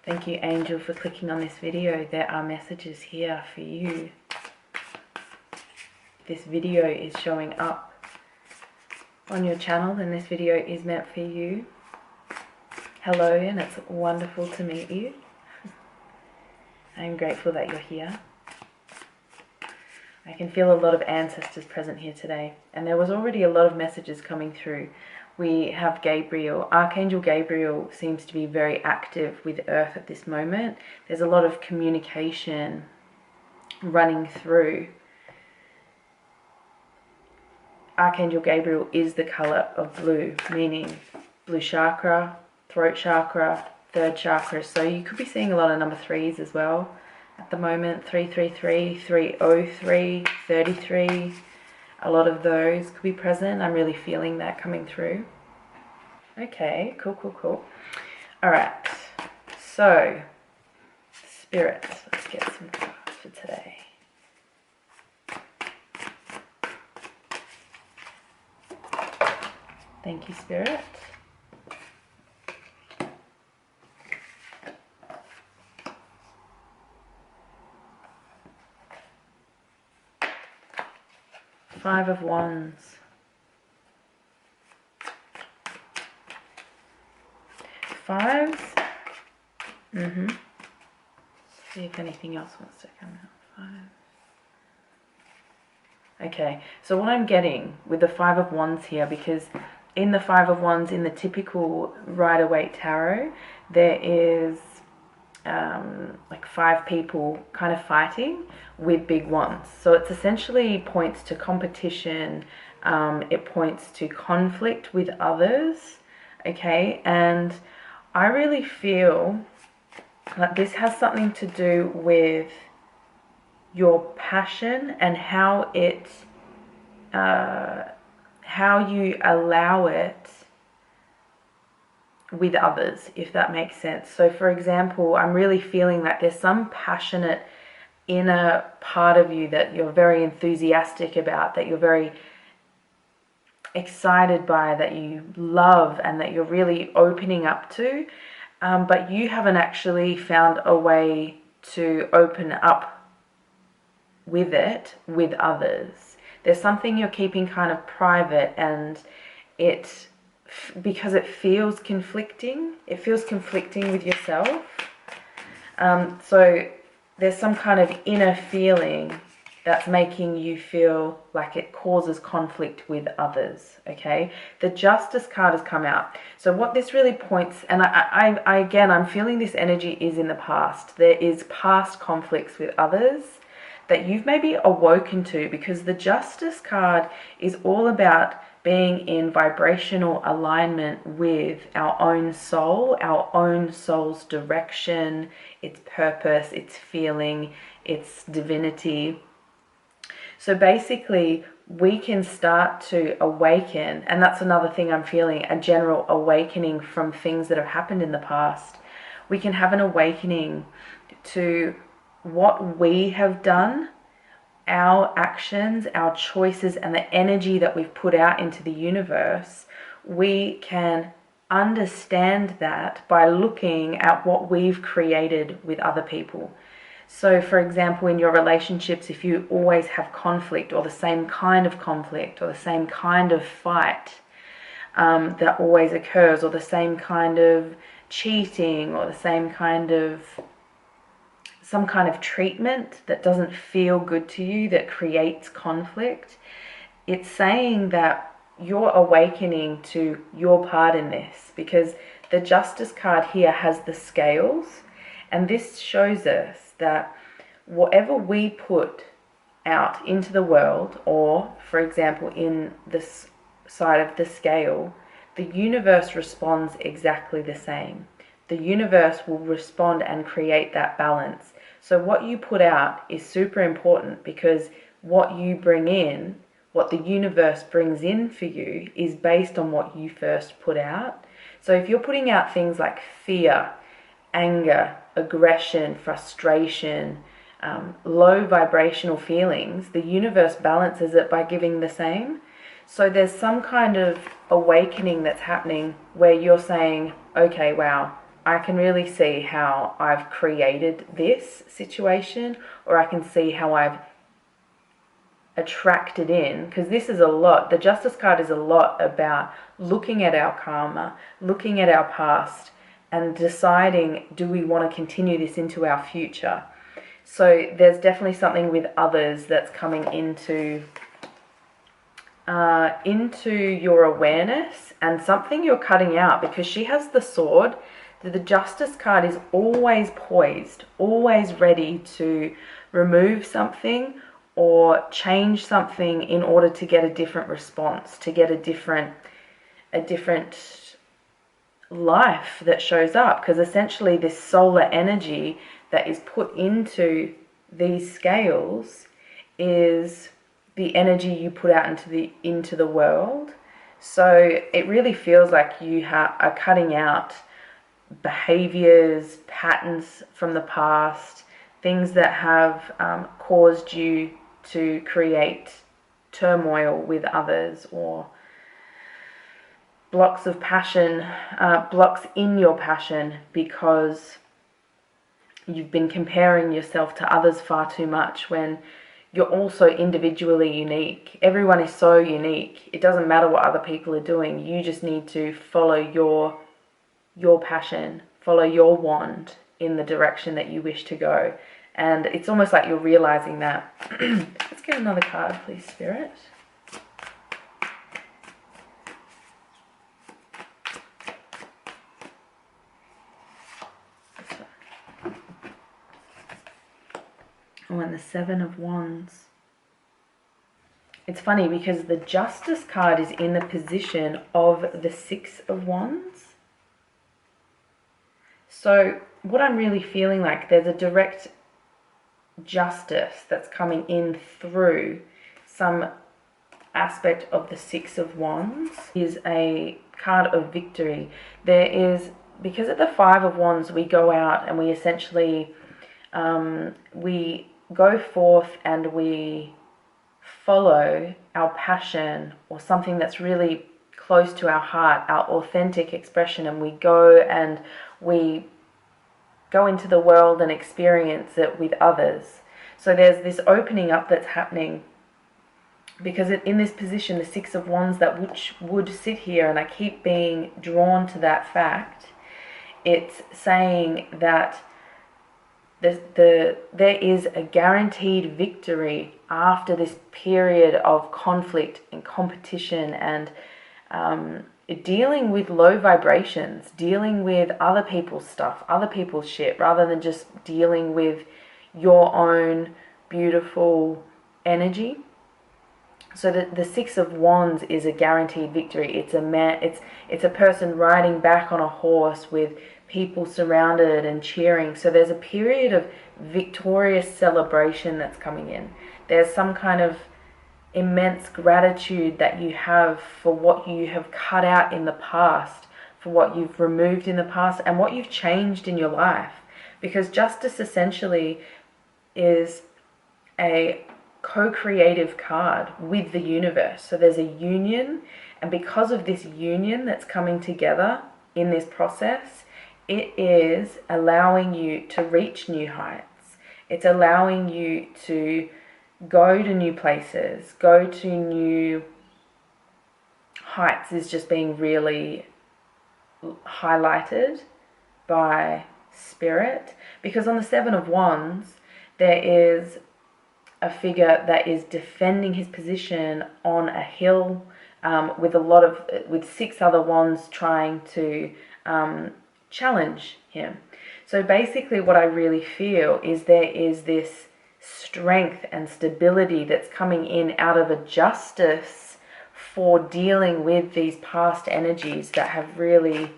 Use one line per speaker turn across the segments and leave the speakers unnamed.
Thank you, Angel, for clicking on this video. There are messages here for you. This video is showing up on your channel and this video is meant for you. Hello, and it's wonderful to meet you. I'm grateful that you're here. I can feel a lot of ancestors present here today, and there was already a lot of messages coming through. We have Gabriel. Archangel Gabriel seems to be very active with Earth at this moment. There's a lot of communication running through. Archangel Gabriel is the color of blue, meaning blue chakra, throat chakra, third chakra. So you could be seeing a lot of number 3s as well at the moment. 333, 303, 33. A lot of those could be present. I'm really feeling that coming through. Okay, cool. All right, so Spirit, let's get some cards for today. Thank you, Spirit. Five of Wands. Fives. See if anything else wants to come out. Five. Okay, so what I'm getting with the Five of Wands here, because in the Five of Wands, in the typical Rider-Waite Tarot, there is like 5 people kind of fighting with big wands. So it's essentially points to competition, it points to conflict with others, okay? And I really feel that this has something to do with your passion and how it, how you allow it with others, if that makes sense. So for example, I'm really feeling that there's some passionate inner part of you that you're very enthusiastic about, that you're very excited by, that you love, and that you're really opening up to, but you haven't actually found a way to open up with it with others. There's something you're keeping kind of private, and it, because it feels conflicting. It feels conflicting with yourself. So there's some kind of inner feeling that's making you feel like it causes conflict with others, okay? The Justice card has come out. So what this really points, and again, I'm feeling this energy is in the past. There is past conflicts with others that you've maybe awoken to, because the Justice card is all about being in vibrational alignment with our own soul, our own soul's direction, its purpose, its feeling, its divinity. So basically, we can start to awaken, and that's another thing I'm feeling, a general awakening from things that have happened in the past. We can have an awakening to what we have done, our actions, our choices, and the energy that we've put out into the universe. We can understand that by looking at what we've created with other people. So for example, in your relationships, if you always have conflict, or the same kind of conflict, or the same kind of fight that always occurs, or the same kind of cheating, or the same kind of some kind of treatment that doesn't feel good to you, that creates conflict, it's saying that you're awakening to your part in this, because the Justice card here has the scales, and this shows us that whatever we put out into the world, or for example in this side of the scale, the universe responds exactly the same. The universe will respond and create that balance. So what you put out is super important, because what you bring in, what the universe brings in for you, is based on what you first put out. So if you're putting out things like fear, anger, aggression, frustration, low vibrational feelings, the universe balances it by giving the same. So there's some kind of awakening that's happening where you're saying, okay, wow, I can really see how I've created this situation, or I can see how I've attracted in, because this is a lot. The Justice card is a lot about looking at our karma, looking at our past, and deciding, do we want to continue this into our future? So there's definitely something with others that's coming into your awareness, and something you're cutting out, because she has the sword. The Justice card is always poised, always ready to remove something or change something in order to get a different response, to get a different life that shows up. Because essentially this solar energy that is put into these scales is the energy you put out into the world. So it really feels like you are cutting out behaviors, patterns from the past, things that have caused you to create turmoil with others, or blocks of passion, blocks in your passion, because you've been comparing yourself to others far too much, when you're also individually unique. Everyone is so unique. It doesn't matter what other people are doing. You just need to follow your passion, follow your wand in the direction that you wish to go. And it's almost like you're realizing that. Let's get another card, please, Spirit. Oh, and the Seven of Wands. It's funny because the Justice card is in the position of the Six of Wands. So what I'm really feeling like, there's a direct justice that's coming in through some aspect of the Six of Wands. Is a card of victory. There is, because at the Five of Wands we go out and we essentially we go forth and we follow our passion, or something that's really close to our heart, our authentic expression, and we go into the world and experience it with others. So there's this opening up that's happening, because in this position, the Six of Wands that which would sit here, and I keep being drawn to that fact, it's saying that there is a guaranteed victory after this period of conflict and competition, and dealing with low vibrations, dealing with other people's stuff, other people's shit, rather than just dealing with your own beautiful energy. So the Six of Wands is a guaranteed victory. It's a person riding back on a horse with people surrounded and cheering. So there's a period of victorious celebration that's coming in. There's some kind of immense gratitude that you have for what you have cut out in the past, for what you've removed in the past, and what you've changed in your life. Because justice essentially is a co-creative card with the universe. So there's a union, and because of this union that's coming together in this process, it is allowing you to reach new heights. It's allowing you to go to new places, go to new heights, is just being really highlighted by Spirit. Because on the Seven of Wands, there is a figure that is defending his position on a hill, with six other wands trying to challenge him. So basically what I really feel is there is this strength and stability that's coming in out of a justice for dealing with these past energies that have really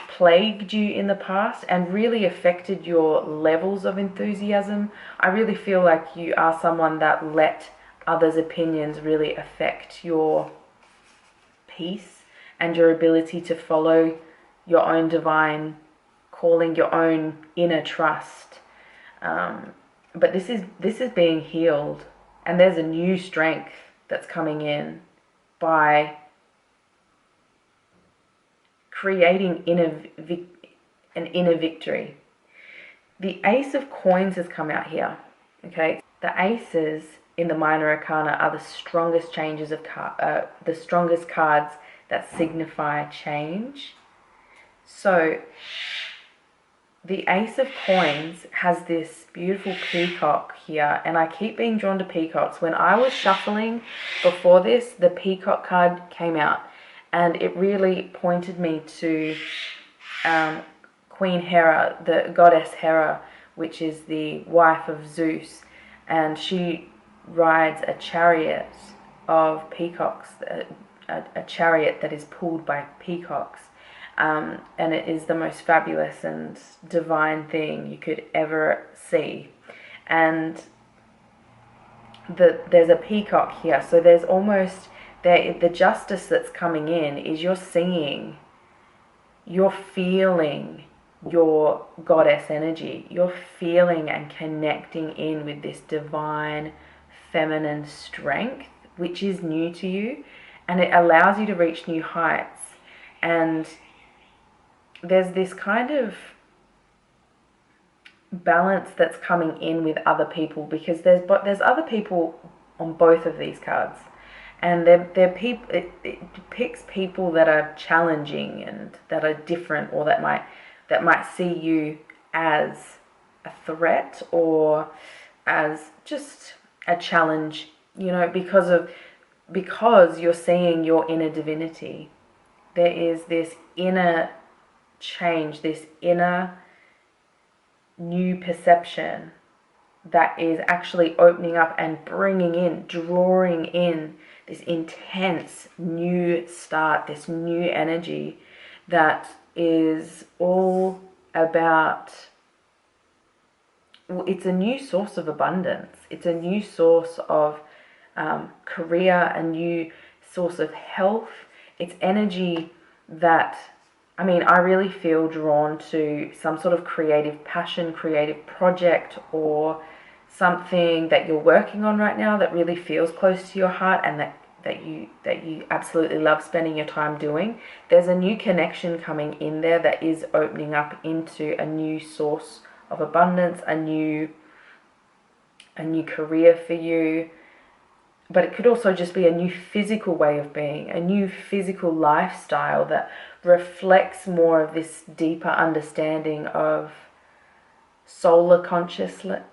plagued you in the past and really affected your levels of enthusiasm. I really feel like you are someone that let others' opinions really affect your peace and your ability to follow your own divine calling, your own inner trust. But this is being healed, and there's a new strength that's coming in by creating an inner victory. The Ace of Coins has come out here. Okay, the aces in the minor arcana are the strongest changes of the strongest cards that signify change. So the Ace of Coins has this beautiful peacock here, and I keep being drawn to peacocks. When I was shuffling before this, the peacock card came out, and it really pointed me to Queen Hera, the goddess Hera, which is the wife of Zeus, and she rides a chariot of peacocks, a chariot that is pulled by peacocks. And it is the most fabulous and divine thing you could ever see. And there's a peacock here, so there's almost the justice that's coming in is you're seeing, you're feeling your goddess energy. You're feeling and connecting in with this divine feminine strength, which is new to you, and it allows you to reach new heights. And there's this kind of balance that's coming in with other people, because there's other people on both of these cards, and they're people. It depicts people that are challenging and that are different, or that might see you as a threat or as just a challenge, you know, because you're seeing your inner divinity. There is this inner change, this inner new perception that is actually opening up and bringing in, drawing in this intense new start, this new energy that is all about, it's a new source of abundance. It's a new source of career, a new source of health. It's energy that, I mean, I really feel drawn to some sort of creative passion, creative project, or something that you're working on right now that really feels close to your heart and that you absolutely love spending your time doing. There's a new connection coming in there that is opening up into a new source of abundance, a new career for you. But it could also just be a new physical way of being, a new physical lifestyle that reflects more of this deeper understanding of solar consciousness.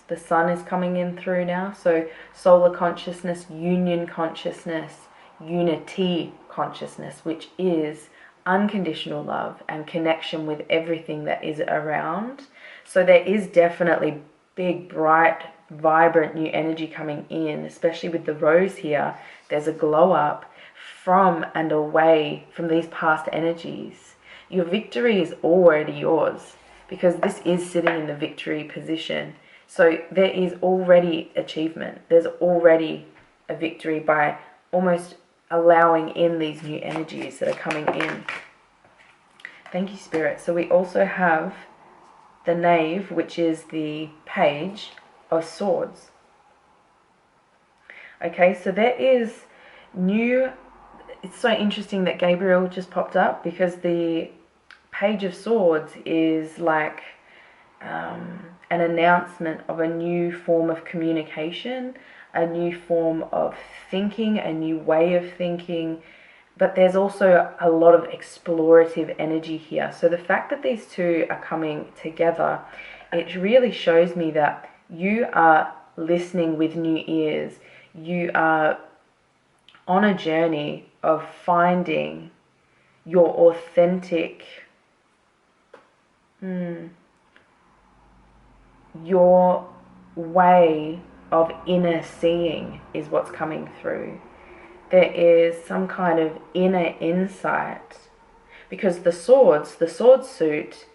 The sun is coming in through now, so solar consciousness, union consciousness, unity consciousness, which is unconditional love and connection with everything that is around. So there is definitely big, bright, vibrant new energy coming in, especially with the rose here. There's a glow up from and away from these past energies. Your victory is already yours, because this is sitting in the victory position. So there is already achievement. There's already a victory by almost allowing in these new energies that are coming in. Thank you, Spirit. So we also have the Knave, which is the Page of Swords. Okay, so there is new, it's so interesting that Gabriel just popped up, because the Page of Swords is like an announcement of a new form of communication, a new form of thinking, a new way of thinking. But there's also a lot of explorative energy here. So the fact that these two are coming together, it really shows me that you are listening with new ears. You are on a journey of finding your authentic, your way of inner seeing is what's coming through. There is some kind of inner insight, because the sword suit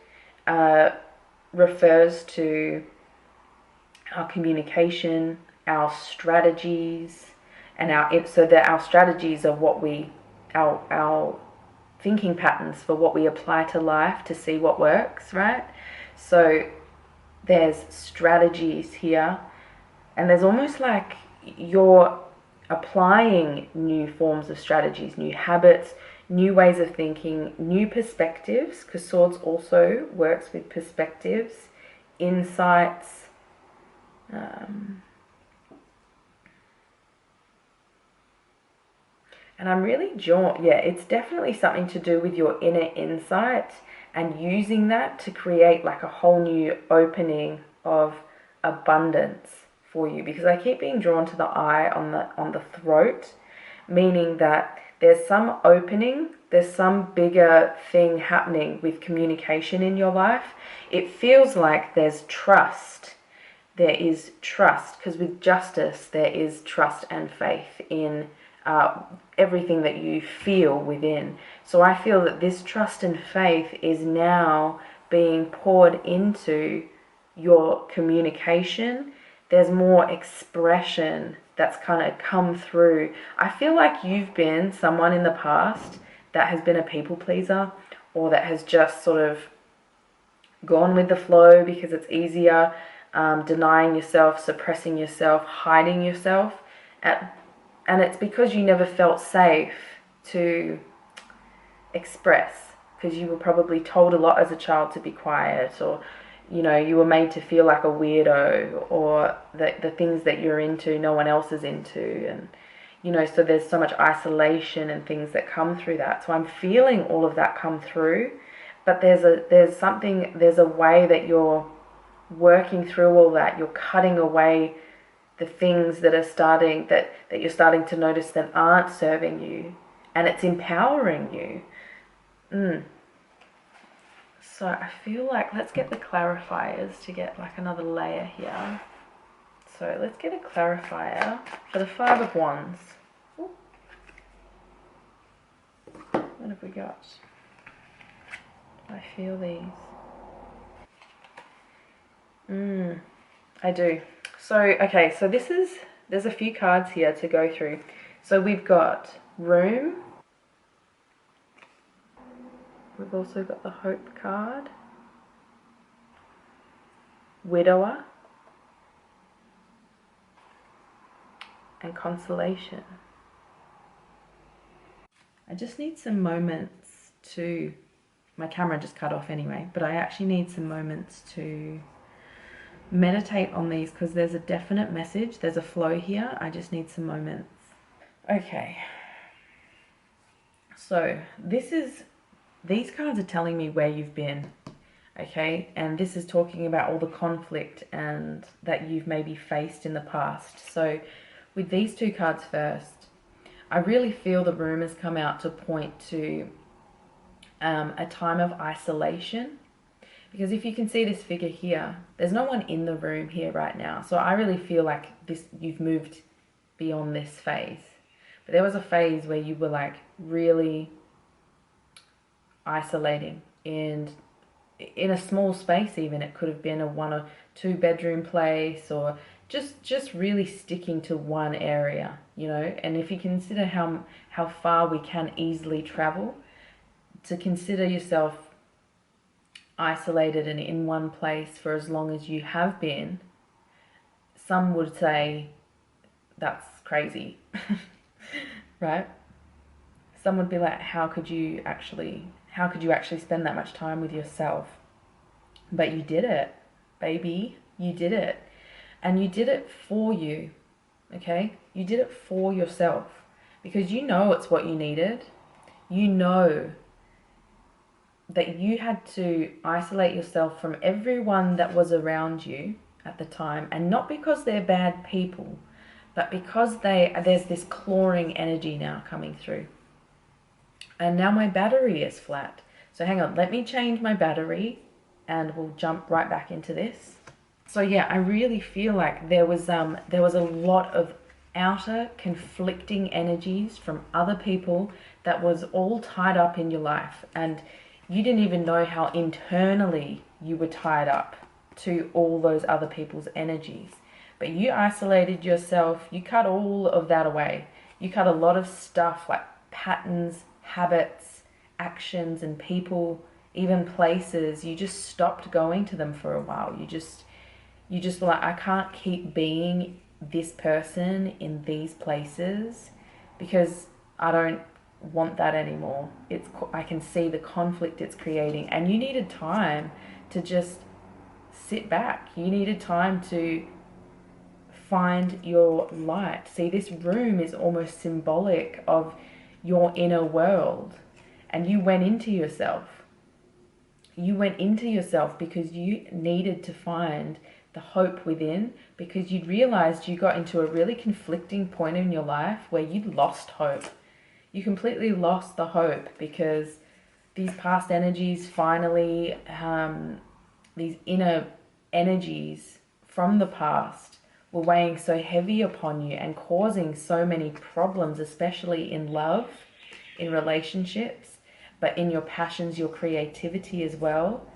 refers to our communication, our strategies, and our strategies are what our thinking patterns for what we apply to life to see what works, right? So there's strategies here, and there's almost like you're applying new forms of strategies, new habits, new ways of thinking, new perspectives, because swords also works with perspectives, insights, and I'm really drawn, yeah, it's definitely something to do with your inner insight and using that to create like a whole new opening of abundance for you. Because I keep being drawn to the eye on the throat, meaning that there's some opening, there's some bigger thing happening with communication in your life. It feels like there's trust. There is trust, because with justice there is trust and faith in everything that you feel within. So I feel that this trust and faith is now being poured into your communication. There's more expression that's kind of come through. I feel like you've been someone in the past that has been a people pleaser, or that has just sort of gone with the flow because it's easier, denying yourself, suppressing yourself, hiding yourself. And it's because you never felt safe to express, because you were probably told a lot as a child to be quiet, or you know, you were made to feel like a weirdo, or that the things that you're into no one else is into, and you know, so there's so much isolation and things that come through that. So I'm feeling all of that come through, but there's a way that you're working through all that. You're cutting away the things that you're starting to notice that aren't serving you, and it's empowering you. So I feel like, let's get the clarifiers to get like another layer here. So let's get a clarifier for the Five of Wands. Ooh. What have we got? I feel these. I do. So, okay, so there's a few cards here to go through. So we've got room. We've also got the Hope card. Widower. And Consolation. I just need some moments to... My camera just cut off anyway, but I actually need some moments to meditate on these, because there's a definite message, there's a flow here. I just need some moments. Okay, so these cards are telling me where you've been, okay, and this is talking about all the conflict and that you've maybe faced in the past. So with these two cards first, I really feel the room has come out to point to a time of isolation. Because if you can see this figure here, there's no one in the room here right now. So I really feel like you've moved beyond this phase. But there was a phase where you were like really isolating, and in a small space even. It could have been a 1 or 2 bedroom place, or just really sticking to one area, you know. And if you consider how far we can easily travel, to consider yourself isolated and in one place for as long as you have been, some would say that's crazy. Right? Some would be like, how could you actually spend that much time with yourself? But you did it, baby. You did it. And you did it for you. Okay? You did it for yourself, because you know it's what you needed. You know that you had to isolate yourself from everyone that was around you at the time, and not because they're bad people, but because there's this clawing energy now coming through. And now my battery is flat. So hang on, let me change my battery and we'll jump right back into this. So yeah, I really feel like there was a lot of outer conflicting energies from other people that was all tied up in your life, and you didn't even know how internally you were tied up to all those other people's energies. But you isolated yourself, you cut all of that away. You cut a lot of stuff like patterns, habits, actions, and people, even places. You just stopped going to them for a while. You just like, I can't keep being this person in these places because I don't want that anymore. I can see the conflict it's creating, and you needed time to just sit back. You needed time to find your light. See, this room is almost symbolic of your inner world, and you went into yourself. You went into yourself because you needed to find the hope within, because you'd realized you got into a really conflicting point in your life where you'd lost hope. You completely lost the hope because these past energies finally, these inner energies from the past were weighing so heavy upon you and causing so many problems, especially in love, in relationships, but in your passions, your creativity as well.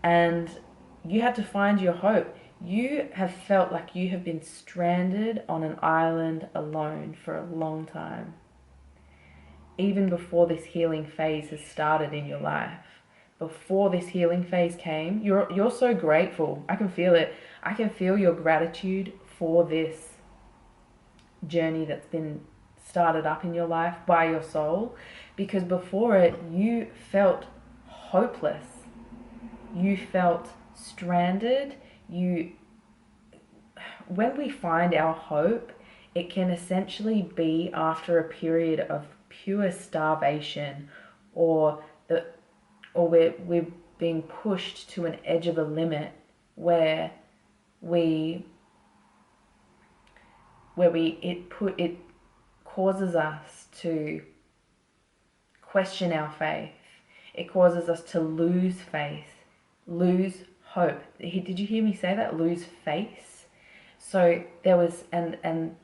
And you had to find your hope. You have felt like you have been stranded on an island alone for a long time, even before this healing phase has started in your life. Before this healing phase came, you're so grateful. I can feel it. I can feel your gratitude for this journey that's been started up in your life by your soul, because before it you felt hopeless, you felt stranded. When we find our hope, it can essentially be after a period of pure starvation, or we're being pushed to an edge of a limit where it causes us to question our faith. It causes us to lose faith, lose hope. Did you hear me say that? Lose faith. So there was, and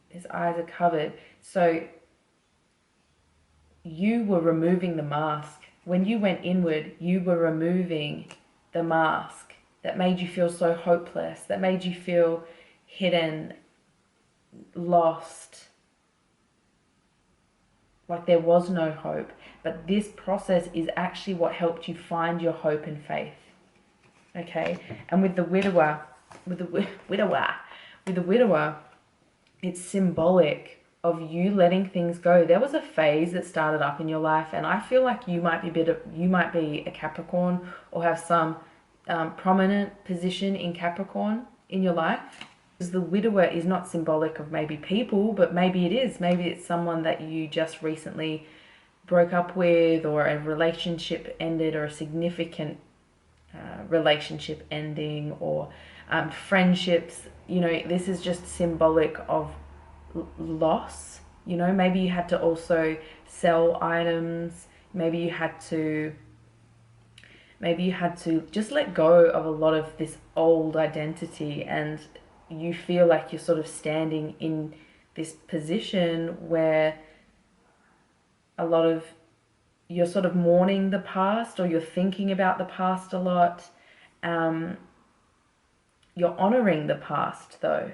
his eyes are covered. So you were removing the mask. When you went inward, you were removing the mask that made you feel so hopeless, that made you feel hidden, lost, like there was no hope. But this process is actually what helped you find your hope and faith. Okay? And with the widower, it's symbolic of you letting things go. There was a phase that started up in your life, and I feel like you might be a Capricorn, or have some prominent position in Capricorn in your life. Because the widower is not symbolic of maybe people, but maybe it is. Maybe it's someone that you just recently broke up with, or a relationship ended, or a significant relationship ending, or friendships. You know, this is just symbolic of loss. You know, maybe you had to also sell items. Maybe you had to just let go of a lot of this old identity, and you feel like you're sort of standing in this position where you're sort of mourning the past, or you're thinking about the past a lot. You're honoring the past though.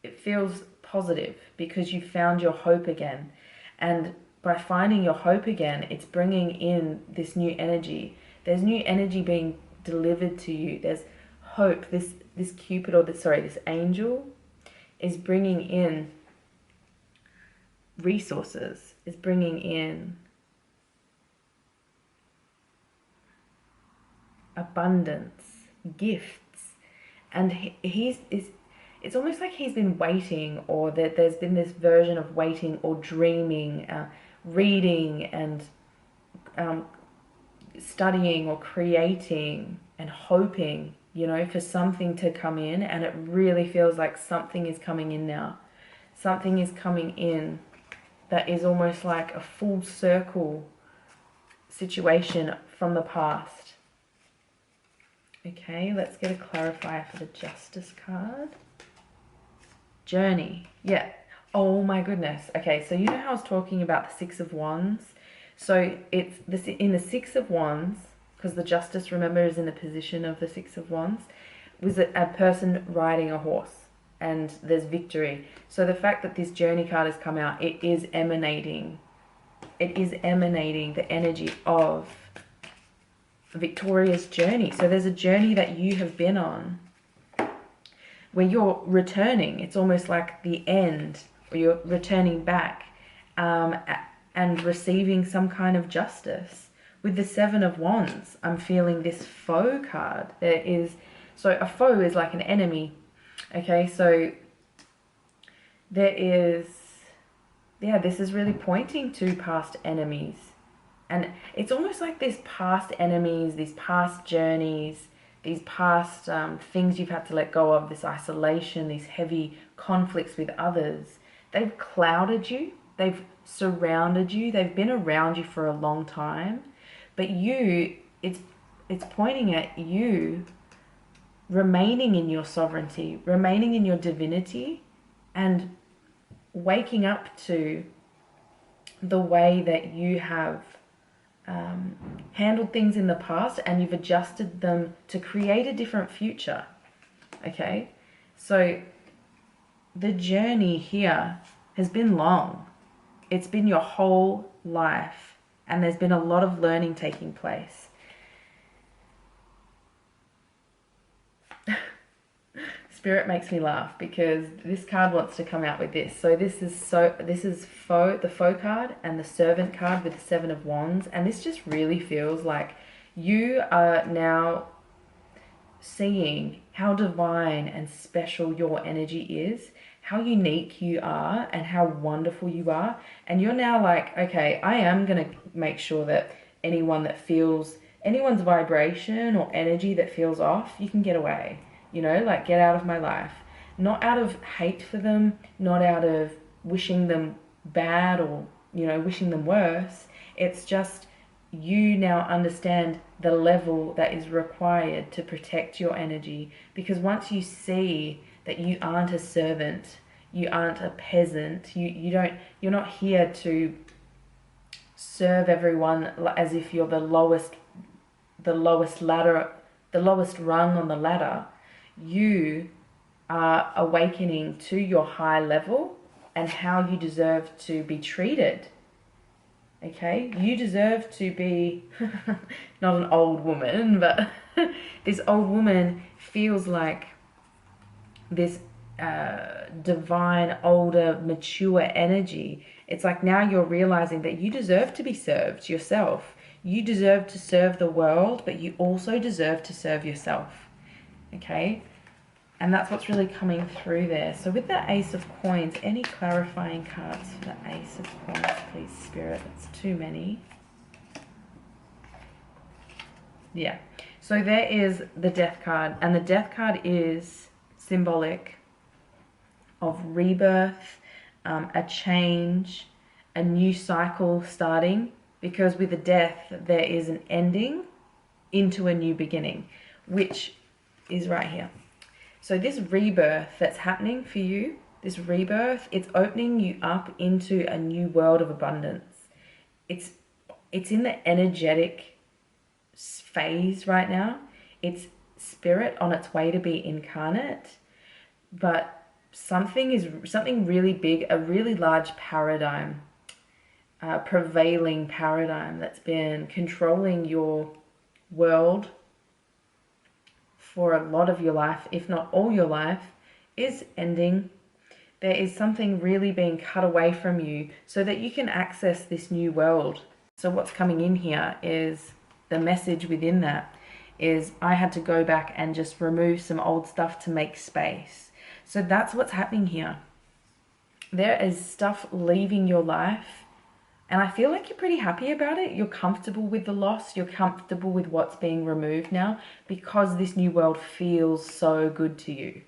It feels positive because you found your hope again. And by finding your hope again, it's bringing in this new energy. There's new energy being delivered to you. There's hope. This Cupid, or this angel is bringing in resources, is bringing in abundance, gifts. And it's almost like he's been waiting, or that there's been this version of waiting or dreaming, reading and studying or creating and hoping, you know, for something to come in. And it really feels like something is coming in now. Something is coming in that is almost like a full circle situation from the past. Okay, let's get a clarifier for the Justice card. Journey. Yeah. Oh my goodness. Okay, so you know how I was talking about the Six of Wands? So it's this in the Six of Wands, because the Justice, remember, is in the position of the Six of Wands, was a person riding a horse, and there's victory. So the fact that this journey card has come out, it is emanating the energy of a victorious journey. So there's a journey that you have been on where you're returning. It's almost like the end, or you're returning back. And and receiving some kind of justice. With the Seven of Wands, I'm feeling this foe card. So a foe is like an enemy. Okay, so there is, yeah, this is really pointing to past enemies. And it's almost like these past enemies, these past journeys, these past things you've had to let go of, this isolation, these heavy conflicts with others. They've clouded you. They've surrounded you. They've been around you for a long time. But it's pointing at you remaining in your sovereignty, remaining in your divinity, and waking up to the way that you have handled things in the past, and you've adjusted them to create a different future. Okay, so the journey here has been long. It's been your whole life, and there's been a lot of learning taking place. Spirit makes me laugh because this card wants to come out with this. So this is the foe card and the servant card with the Seven of Wands, and this just really feels like you are now seeing how divine and special your energy is, how unique you are, and how wonderful you are. And you're now like, okay, I am going to make sure that anyone that feels anyone's vibration or energy that feels off, you can get away. You know, like, get out of my life. Not out of hate for them, not out of wishing them bad or, you know, wishing them worse. It's just you now understand the level that is required to protect your energy. Because once you see that you aren't a servant, you aren't a peasant, you're not here to serve everyone as if you're the lowest rung on the ladder. You are awakening to your high level and how you deserve to be treated. Okay, you deserve to be not an old woman, but this old woman feels like this divine, older, mature energy. It's like now you're realizing that you deserve to be served yourself. You deserve to serve the world, but you also deserve to serve yourself. Okay, and that's what's really coming through there. So with the Ace of Coins, any clarifying cards for the Ace of Coins, please, Spirit? It's too many. Yeah, so there is the Death card, and the Death card is symbolic of rebirth, a change, a new cycle starting, because with the Death there is an ending into a new beginning, which is right here. So this rebirth that's happening for you, this rebirth, it's opening you up into a new world of abundance. It's in the energetic phase right now. It's spirit on its way to be incarnate, but something really big, a really large paradigm, prevailing paradigm that's been controlling your world for a lot of your life, if not all your life, is ending. There is something really being cut away from you so that you can access this new world. So what's coming in here is the message within that is I had to go back and just remove some old stuff to make space. So that's what's happening here. There is stuff leaving your life, and I feel like you're pretty happy about it. You're comfortable with the loss. You're comfortable with what's being removed now because this new world feels so good to you.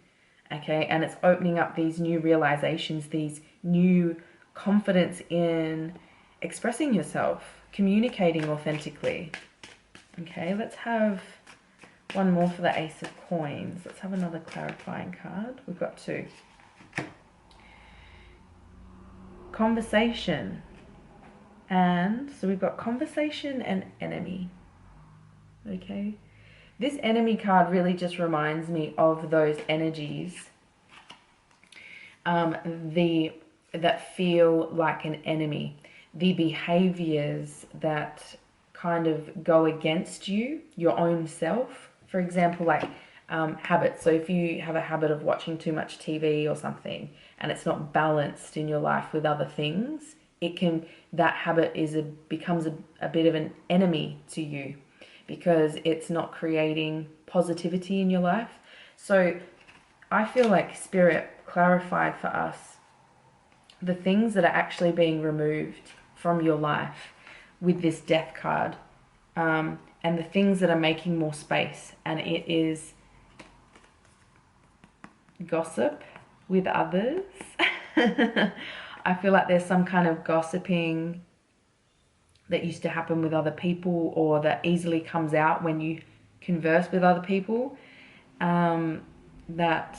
Okay, and it's opening up these new realizations, these new confidence in expressing yourself, communicating authentically. Okay, let's have one more for the Ace of Coins. Let's have another clarifying card. We've got two. Conversation. And so we've got conversation and enemy. Okay, this enemy card really just reminds me of those energies that feel like an enemy, the behaviors that kind of go against you, your own self. For example, like habits. So if you have a habit of watching too much TV or something and it's not balanced in your life with other things, that habit becomes a bit of an enemy to you, because it's not creating positivity in your life. So I feel like Spirit clarified for us the things that are actually being removed from your life with this Death card, and the things that are making more space. And it is gossip with others. I feel like there's some kind of gossiping that used to happen with other people, or that easily comes out when you converse with other people, that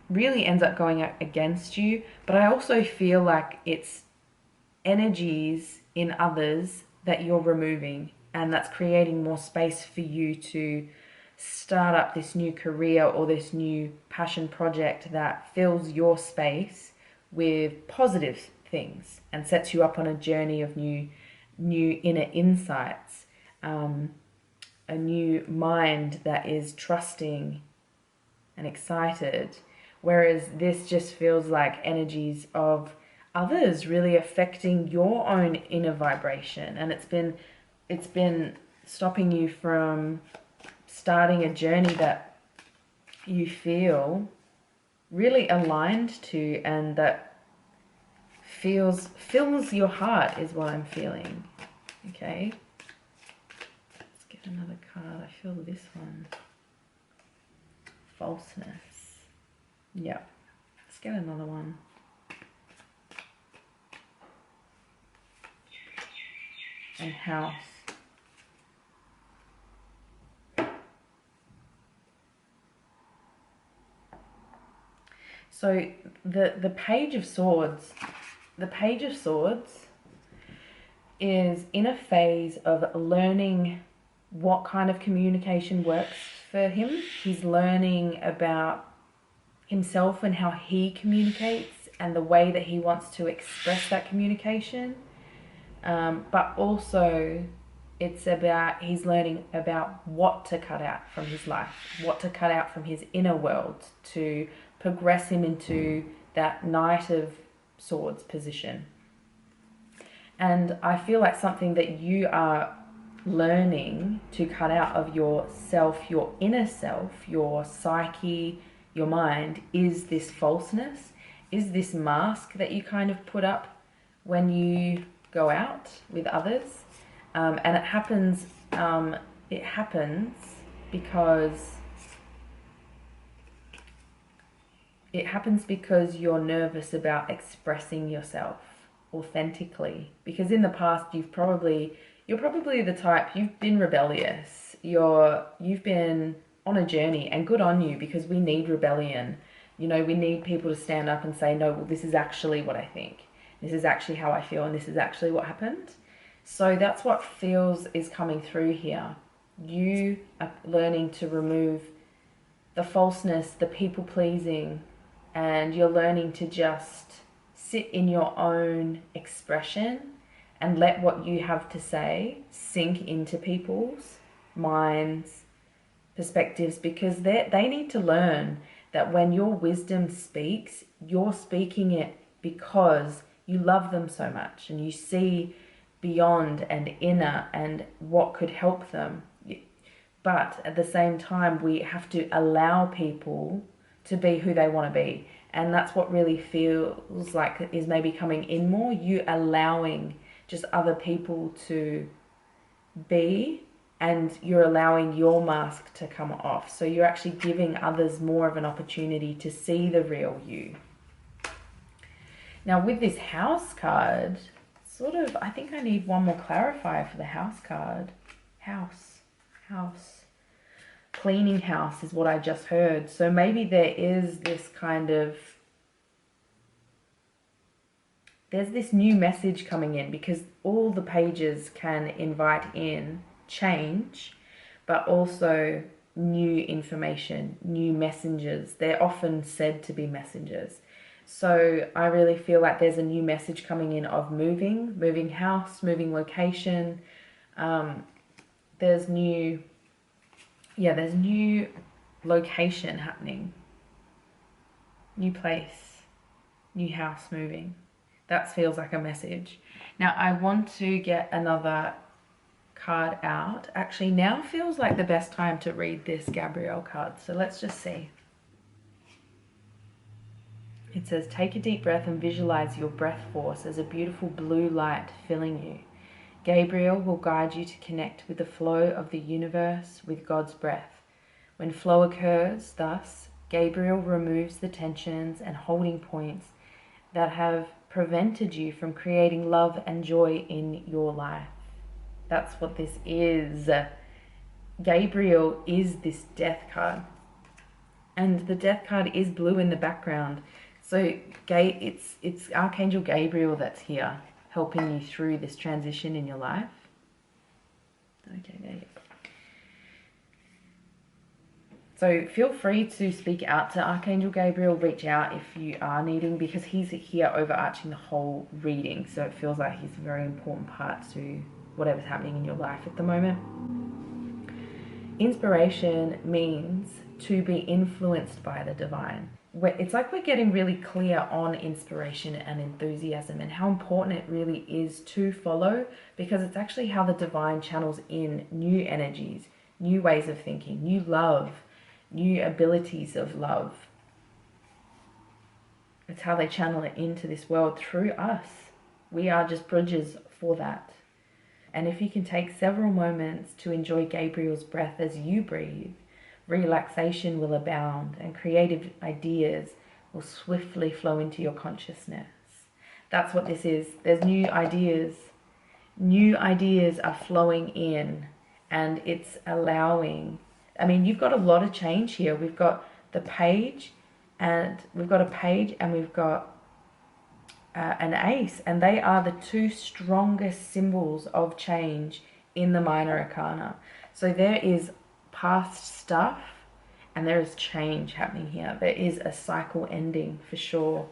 really ends up going against you. But I also feel like it's energies in others that you're removing, and that's creating more space for you to start up this new career or this new passion project that fills your space with positive things and sets you up on a journey of new inner insights, a new mind that is trusting and excited. Whereas this just feels like energies of others really affecting your own inner vibration, and it's been stopping you from starting a journey that you feel really aligned to, and that fills your heart, is what I'm feeling. Okay, let's get another card. I feel this one, falseness. Yeah, let's get another one. And house. So the Page of Swords, is in a phase of learning what kind of communication works for him. He's learning about himself and how he communicates and the way that he wants to express that communication. But also he's learning about what to cut out from his life, what to cut out from his inner world to progress him into that Knight of Swords position. And I feel like something that you are learning to cut out of yourself, your inner self, your psyche, your mind, is this falseness, is this mask that you kind of put up when you go out with others. And it happens because you're nervous about expressing yourself authentically. Because in the past you're probably the type, you've been rebellious, you've been on a journey, and good on you, because we need rebellion. You know, we need people to stand up and say, no, well, this is actually what I think, this is actually how I feel, and this is actually what happened. So that's what is coming through here. You are learning to remove the falseness, the people pleasing, and you're learning to just sit in your own expression and let what you have to say sink into people's minds, perspectives, because they need to learn that when your wisdom speaks, you're speaking it because you love them so much and you see beyond and inner and what could help them. But at the same time, we have to allow people to be who they want to be. And that's what really feels like is maybe coming in more. You allowing just other people to be, and you're allowing your mask to come off. So you're actually giving others more of an opportunity to see the real you. Now with this house card, I think I need one more clarifier for the house card. House. Cleaning house is what I just heard. So maybe there's this new message coming in, because all the pages can invite in change, but also new information, new messengers. They're often said to be messengers. So I really feel like there's a new message coming in of moving house, moving location. There's new location happening. New place, new house moving. That feels like a message. Now I want to get another card out. Actually, now feels like the best time to read this Gabrielle card. So let's just see. It says, take a deep breath and visualize your breath force as a beautiful blue light filling you. Gabriel will guide you to connect with the flow of the universe with God's breath. When flow occurs, thus, Gabriel removes the tensions and holding points that have prevented you from creating love and joy in your life. That's what this is. Gabriel is this death card. And the death card is blue in the background. So it's Archangel Gabriel that's here, helping you through this transition in your life. Okay, there you go. So feel free to speak out to Archangel Gabriel, reach out if you are needing, because he's here overarching the whole reading. So it feels like he's a very important part to whatever's happening in your life at the moment. Inspiration means to be influenced by the divine. It's like we're getting really clear on inspiration and enthusiasm and how important it really is to follow, because it's actually how the divine channels in new energies, new ways of thinking, new love, new abilities of love. It's how they channel it into this world through us. We are just bridges for that. And if you can take several moments to enjoy Gabriel's breath as you breathe, relaxation will abound and creative ideas will swiftly flow into your consciousness. That's what this is. There's new ideas. New ideas are flowing in, and it's allowing. I mean, you've got a lot of change here. We've got the page, and we've got an ace, and they are the two strongest symbols of change in the minor arcana. So there is past stuff and there is change happening here. There is a cycle ending for sure.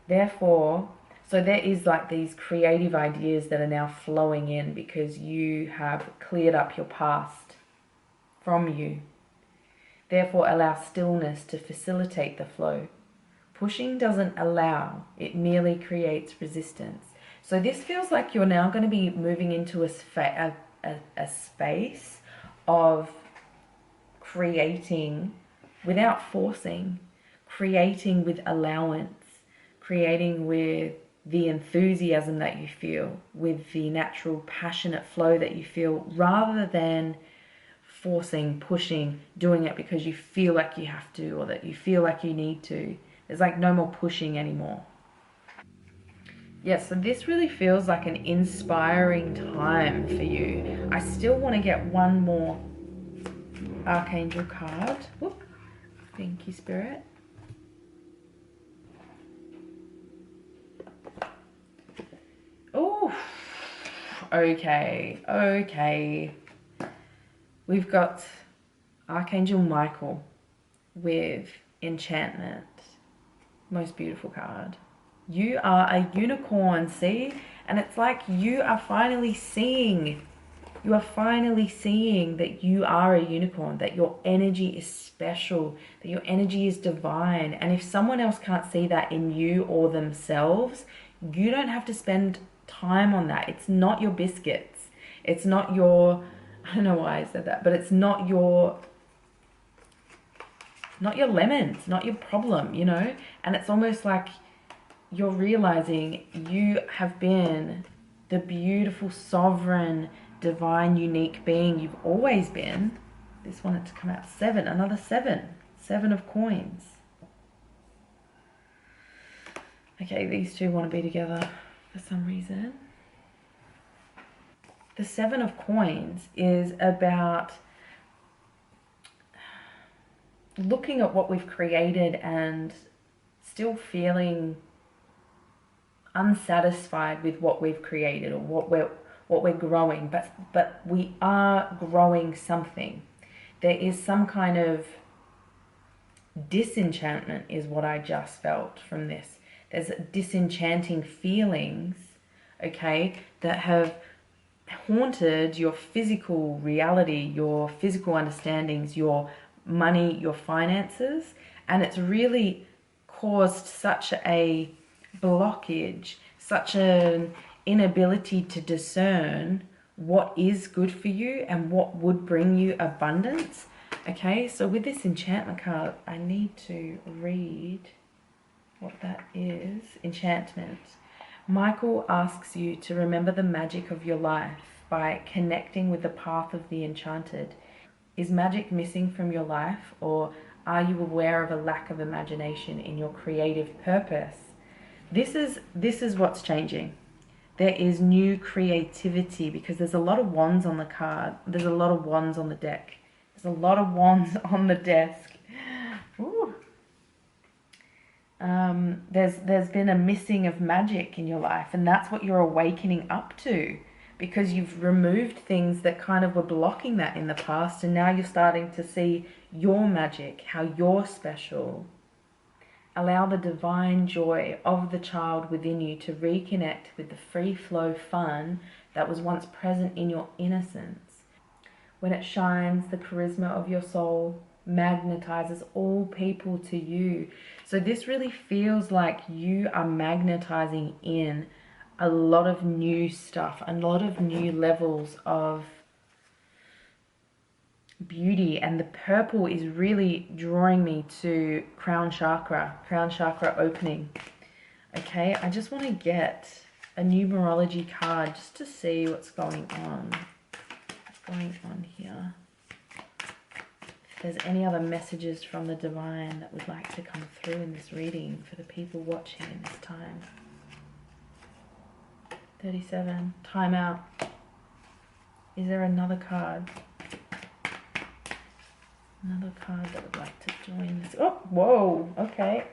Therefore, so there is like these creative ideas that are now flowing in because you have cleared up your past from you. Therefore, allow stillness to facilitate the flow. Pushing doesn't allow, it merely creates resistance. So this feels like you're now going to be moving into a space of creating without forcing, creating with allowance, creating with the enthusiasm that you feel, with the natural passionate flow that you feel, rather than forcing, pushing, doing it because you feel like you have to or that you feel like you need to. There's like no more pushing anymore. Yes, so this really feels like an inspiring time for you. I still want to get one more Archangel card. Whoop. Thank you, Spirit. Oh, okay. We've got Archangel Michael with enchantment. Most beautiful card. You are a unicorn, see? And it's like you are finally seeing that you are a unicorn, that your energy is special, that your energy is divine. And if someone else can't see that in you or themselves, you don't have to spend time on that. It's not your biscuits. It's not your, I don't know why I said that, but it's not your lemons, not your problem, you know? And it's almost like you're realizing you have been the beautiful, sovereign, divine, unique being you've always been. This wanted to come out 7, another 7. 7 of coins. Okay, these two want to be together for some reason. The 7 of coins is about looking at what we've created and still feeling unsatisfied with what we've created or what we're growing, but we are growing something. There is some kind of disenchantment is what I just felt from this. There's disenchanting feelings, okay, that have haunted your physical reality, your physical understandings, your money, your finances, and it's really caused such a blockage, such an inability to discern what is good for you and what would bring you abundance. Okay, so with this enchantment card, I need to read what that is. Enchantment. Michael asks you to remember the magic of your life by connecting with the path of the enchanted. Is magic missing from your life, or are you aware of a lack of imagination in your creative purpose? This is what's changing. There is new creativity, because there's a lot of wands on the card. There's a lot of wands on the deck. There's a lot of wands on the desk. Ooh. There's been a missing of magic in your life, and that's what you're awakening up to, because you've removed things that kind of were blocking that in the past, and now you're starting to see your magic, how you're special. Allow the divine joy of the child within you to reconnect with the free flow fun that was once present in your innocence. When it shines, the charisma of your soul magnetizes all people to you. So this really feels like you are magnetizing in a lot of new stuff, a lot of new levels of beauty, and the purple is really drawing me to crown chakra opening. Okay, I just want to get a numerology card just to see what's going on here. If there's any other messages from the divine that would like to come through in this reading for the people watching in this time. 37, time out. Is there another card? Another card that would like to join this. Oh, whoa, okay.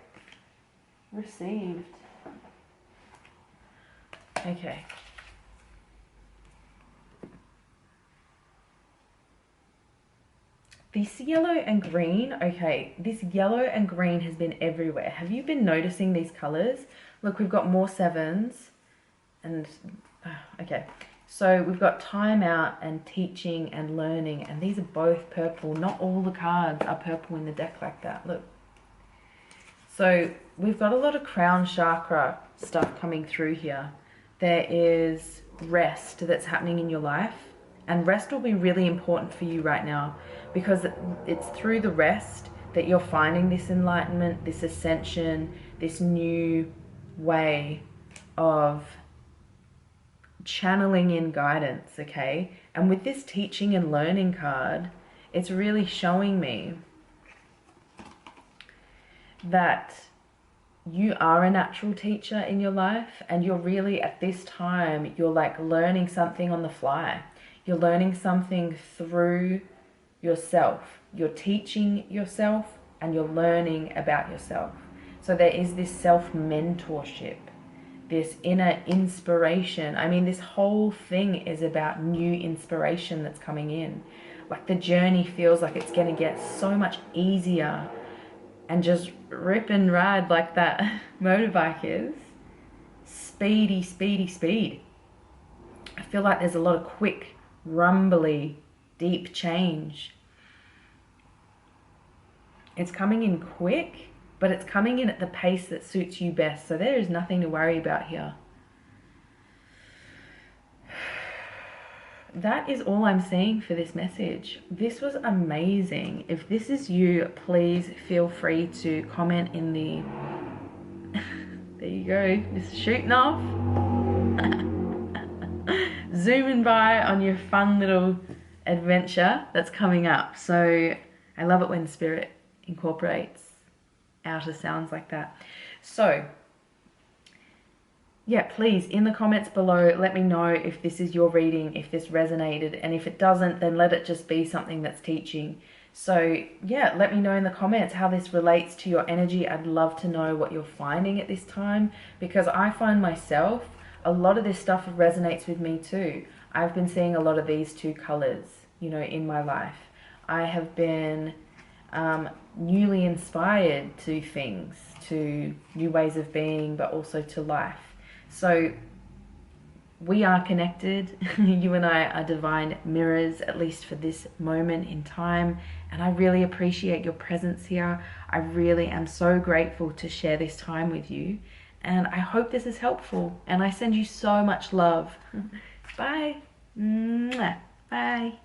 Received. Okay. This yellow and green, okay, this yellow and green has been everywhere. Have you been noticing these colors? Look, we've got more sevens and, okay. So we've got time out and teaching and learning, and these are both purple. Not all the cards are purple in the deck like that, look. So we've got a lot of crown chakra stuff coming through here. There is rest that's happening in your life, and rest will be really important for you right now, because it's through the rest that you're finding this enlightenment, this ascension, this new way of channeling in guidance, okay? And with this teaching and learning card, it's really showing me that you are a natural teacher in your life, and you're really, at this time, you're like learning something on the fly. You're learning something through yourself. You're teaching yourself, and you're learning about yourself. So there is this self-mentorship, this inner inspiration. I mean, this whole thing is about new inspiration that's coming in. Like, the journey feels like it's going to get so much easier and just rip and ride like that motorbike is. Speedy, speedy, speed. I feel like there's a lot of quick, rumbly, deep change. It's coming in quick, but it's coming in at the pace that suits you best. So there is nothing to worry about here. That is all I'm seeing for this message. This was amazing. If this is you, please feel free to comment in the... There you go, just shooting off. Zooming by on your fun little adventure that's coming up. So I love it when spirit incorporates outer sounds like that. So yeah, please, in the comments below, let me know if this is your reading, if this resonated, and if it doesn't, then let it just be something that's teaching. So yeah, let me know in the comments how this relates to your energy. I'd love to know what you're finding at this time, because I find myself, a lot of this stuff resonates with me too. I've been seeing a lot of these two colors, you know, in my life. I have been newly inspired to things, to new ways of being, but also to life. So we are connected. You and I are divine mirrors, at least for this moment in time. And I really appreciate your presence here. I really am so grateful to share this time with you. And I hope this is helpful. And I send you so much love. Bye. Mwah. Bye.